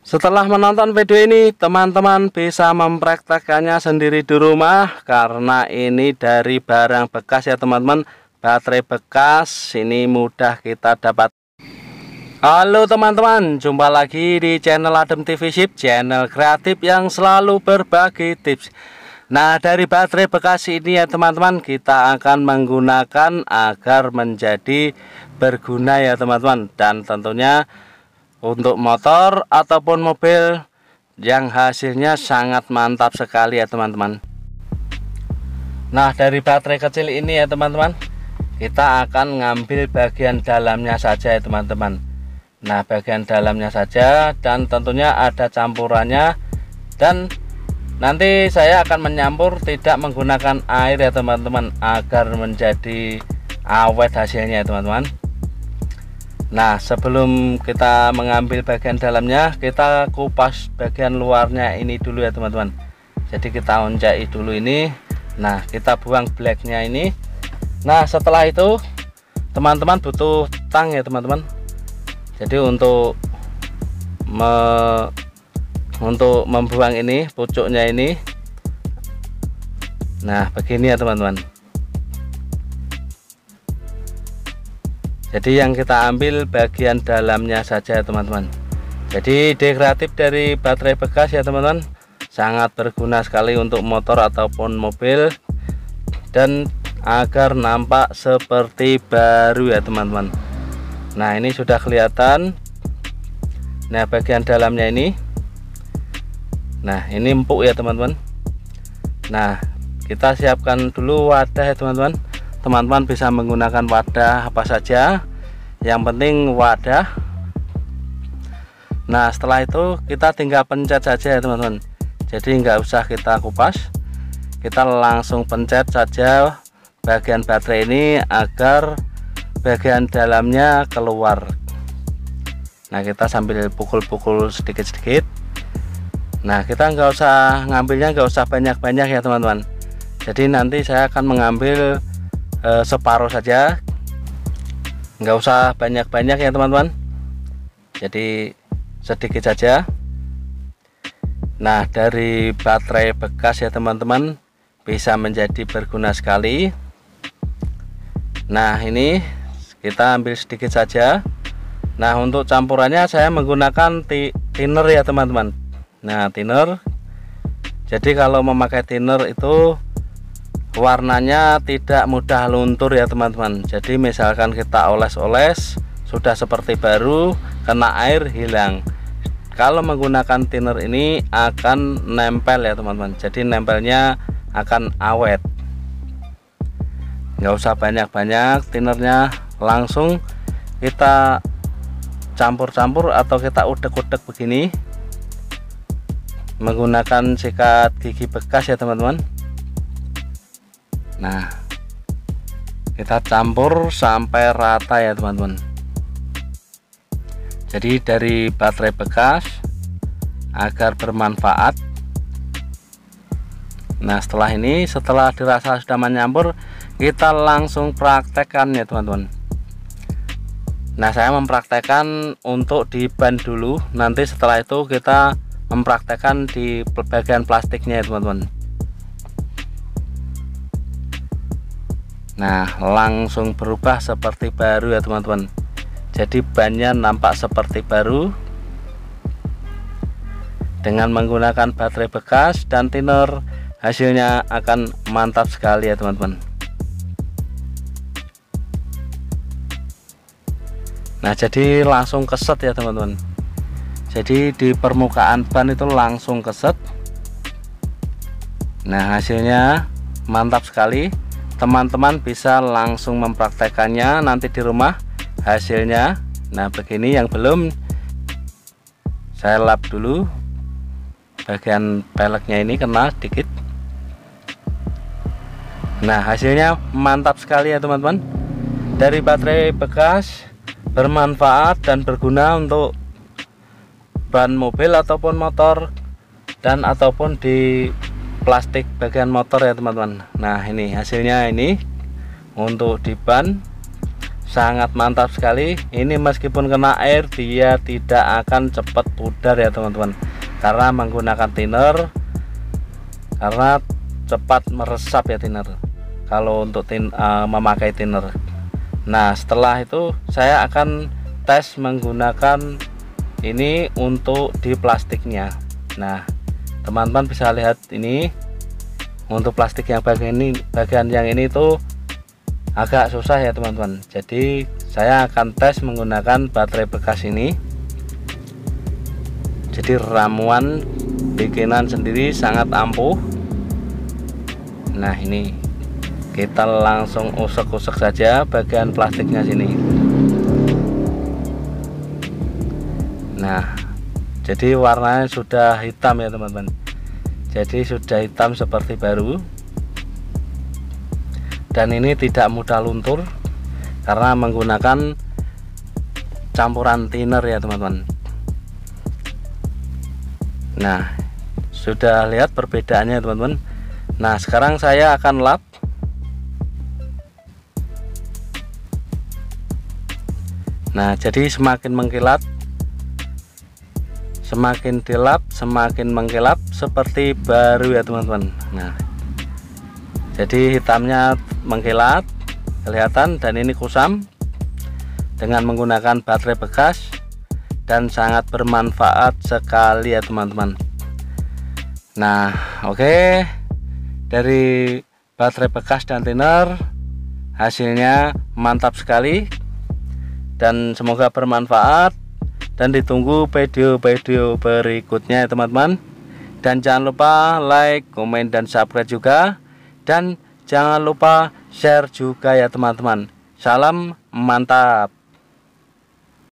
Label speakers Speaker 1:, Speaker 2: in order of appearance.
Speaker 1: Setelah menonton video ini, teman-teman bisa mempraktekannya sendiri di rumah karena ini dari barang bekas ya teman-teman. Baterai bekas ini mudah kita dapat. Halo teman-teman, jumpa lagi di channel Adem TV Ship, channel kreatif yang selalu berbagi tips. Nah, dari baterai bekas ini ya teman-teman, kita akan menggunakan agar menjadi berguna ya teman-teman. Dan tentunya untuk motor ataupun mobil yang hasilnya sangat mantap sekali ya teman-teman. Nah, dari baterai kecil ini ya teman-teman, kita akan ngambil bagian dalamnya saja ya teman-teman. Nah, bagian dalamnya saja, dan tentunya ada campurannya. Dan nanti saya akan menyampur tidak menggunakan air ya teman-teman, agar menjadi awet hasilnya ya teman-teman. Nah, sebelum kita mengambil bagian dalamnya, kita kupas bagian luarnya ini dulu ya teman-teman. Jadi kita oncai dulu ini. Nah, kita buang blacknya ini. Nah, setelah itu teman-teman butuh tang ya teman-teman. Jadi untuk membuang ini pucuknya ini. Nah, begini ya teman-teman. Jadi yang kita ambil bagian dalamnya saja teman-teman. Jadi ide kreatif dari baterai bekas ya teman-teman, sangat berguna sekali untuk motor ataupun mobil, dan agar nampak seperti baru ya teman-teman. Nah, ini sudah kelihatan. Nah, bagian dalamnya ini. Nah, ini empuk ya teman-teman. Nah, kita siapkan dulu wadah ya teman-teman. Teman-teman bisa menggunakan wadah apa saja, yang penting wadah. Nah, setelah itu kita tinggal pencet saja ya teman-teman. Jadi nggak usah kita kupas, kita langsung pencet saja bagian baterai ini agar bagian dalamnya keluar. Nah, kita sambil pukul-pukul sedikit-sedikit. Nah, kita nggak usah ngambilnya, nggak usah banyak-banyak ya teman-teman. Jadi nanti saya akan mengambil separuh saja, nggak usah banyak-banyak ya teman-teman, jadi sedikit saja. Nah, dari baterai bekas ya teman-teman bisa menjadi berguna sekali. Nah, ini kita ambil sedikit saja. Nah, untuk campurannya saya menggunakan thinner ya teman-teman. Nah, thinner, jadi kalau memakai thinner itu warnanya tidak mudah luntur ya teman-teman. Jadi misalkan kita oles-oles sudah seperti baru, kena air hilang. Kalau menggunakan thinner ini akan nempel ya teman-teman. Jadi nempelnya akan awet. Nggak usah banyak-banyak thinnernya, langsung kita campur-campur atau kita udek-udek begini menggunakan sikat gigi bekas ya teman-teman. Nah, kita campur sampai rata ya teman-teman. Jadi dari baterai bekas agar bermanfaat. Nah, setelah dirasa sudah menyampur, kita langsung praktekkan ya teman-teman. Nah, saya mempraktekkan untuk di ban dulu, nanti setelah itu kita mempraktekkan di bagian plastiknya ya teman-teman. Nah, langsung berubah seperti baru ya teman-teman. Jadi bannya nampak seperti baru dengan menggunakan baterai bekas dan thinner. Hasilnya akan mantap sekali ya teman-teman. Nah, jadi langsung keset ya teman-teman. Jadi di permukaan ban itu langsung keset. Nah, hasilnya mantap sekali. Teman-teman bisa langsung mempraktekannya nanti di rumah hasilnya. Nah, begini. Yang belum, saya lap dulu bagian peleknya ini, kena dikit. Nah, hasilnya mantap sekali ya teman-teman. Dari baterai bekas bermanfaat dan berguna untuk ban mobil ataupun motor, dan ataupun di plastik bagian motor ya teman-teman. Nah, ini hasilnya ini untuk di ban sangat mantap sekali. Ini meskipun kena air dia tidak akan cepat pudar ya teman-teman, karena menggunakan thinner, karena cepat meresap ya thinner kalau untuk memakai thinner. Nah setelah itu saya akan tes menggunakan ini untuk di plastiknya. Nah teman-teman bisa lihat ini untuk plastik yang bagian yang ini tuh agak susah ya teman-teman. Jadi saya akan tes menggunakan baterai bekas ini. Jadi ramuan bikinan sendiri sangat ampuh. Nah ini kita langsung usek-usek saja bagian plastiknya sini. Nah jadi warnanya sudah hitam ya teman-teman. Jadi sudah hitam seperti baru. Dan ini tidak mudah luntur karena menggunakan campuran thinner ya teman-teman. Nah sudah lihat perbedaannya teman-teman. Nah sekarang saya akan lap. Nah jadi semakin mengkilat, semakin dilap semakin mengkilap seperti baru ya teman-teman. Nah jadi hitamnya mengkilat kelihatan, dan ini kusam dengan menggunakan baterai bekas dan sangat bermanfaat sekali ya teman-teman. Nah oke, dari baterai bekas dan thinner hasilnya mantap sekali dan semoga bermanfaat, dan ditunggu video-video berikutnya ya teman-teman. Dan jangan lupa like, komen, dan subscribe juga, dan jangan lupa share juga ya teman-teman. Salam mantap.